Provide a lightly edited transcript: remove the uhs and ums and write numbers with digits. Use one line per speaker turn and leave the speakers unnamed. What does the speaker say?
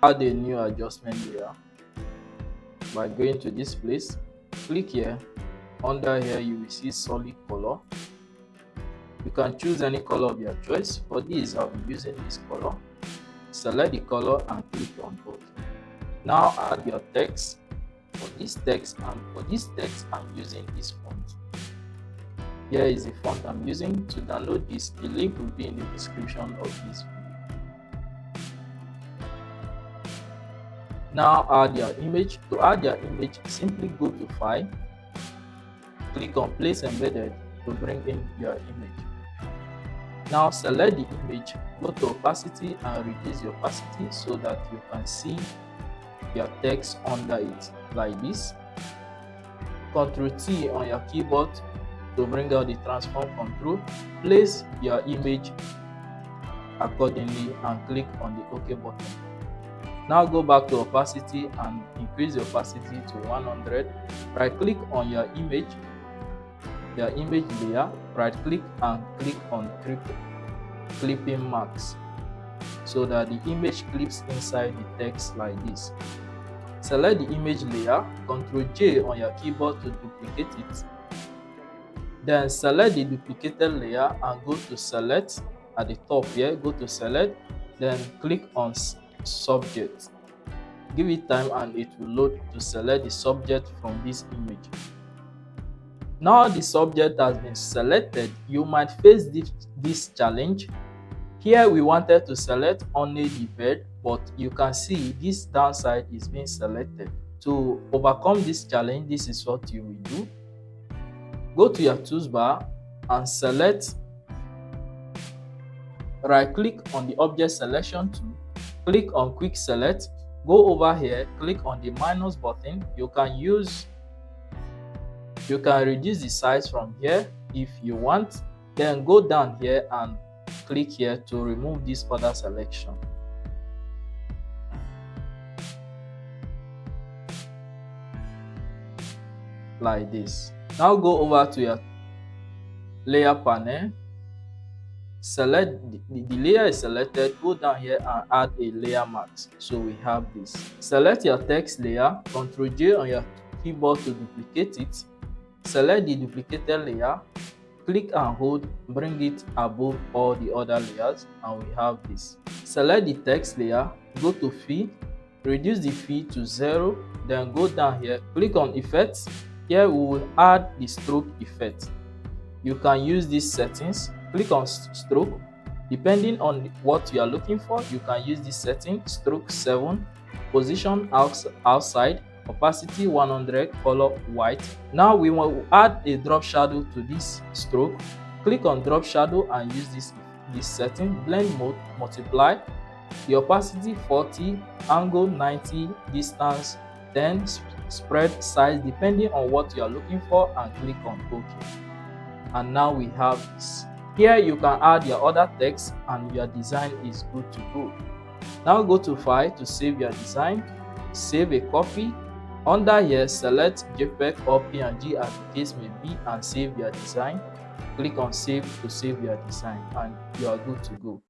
add a new adjustment layer by going to this place, click here. Under here you will see solid color. You can choose any color of your choice. For this, I'll be using this color. Select the color and click on OK. Now add your text. For this text I'm using this font. Here is the font I'm using. To download this, the link will be in the description of this video. Now add your image. To add your image, simply go to File, click on Place Embedded to bring in your image. Now select the image, go to opacity and reduce the opacity so that you can see your text under it, like this. Ctrl T on your keyboard to bring out the transform control. Place your image accordingly and click on the OK button. Now go back to opacity and increase the opacity to 100. Right click on your image layer, right click and click on clipping marks so that the image clips inside the text like this. Select the image layer, Ctrl J on your keyboard to duplicate it. Then select the duplicated layer and go to select at the top here, go to select, then click on subject. Give it time and it will load to select the subject from this image. Now the subject has been selected, you might face this challenge. Here we wanted to select only the bird, but you can see this downside is being selected. To overcome this challenge, this is what you will do. Go to your toolbar and select, right click on the object selection tool, click on quick select, go over here, click on the minus button. You can reduce the size from here if you want, then go down here and click here to remove this other selection. Like this. Now go over to your layer panel, select the layer is selected, go down here and add a layer mask. So we have this. Select your text layer, Ctrl J on your keyboard to duplicate it. Select the duplicated layer, click and hold, bring it above all the other layers, and we have this. Select the text layer, go to Fill, reduce the fill to 0, then go down here, click on Effects. Here we will add the stroke effect. You can use these settings, click on stroke. Depending on what you are looking for, you can use this setting, stroke 7, position outside, opacity 100, color white. Now we want to add a drop shadow to this stroke. Click on drop shadow and use this setting, blend mode, multiply, the opacity 40, angle 90, distance 10, spread size depending on what you are looking for, and click on OK. And now we have this. Here you can add your other text and your design is good to go. Now go to File to save your design, save a copy. Under here, select JPEG or PNG as the case may be and save your design. Click on Save to save your design and you are good to go.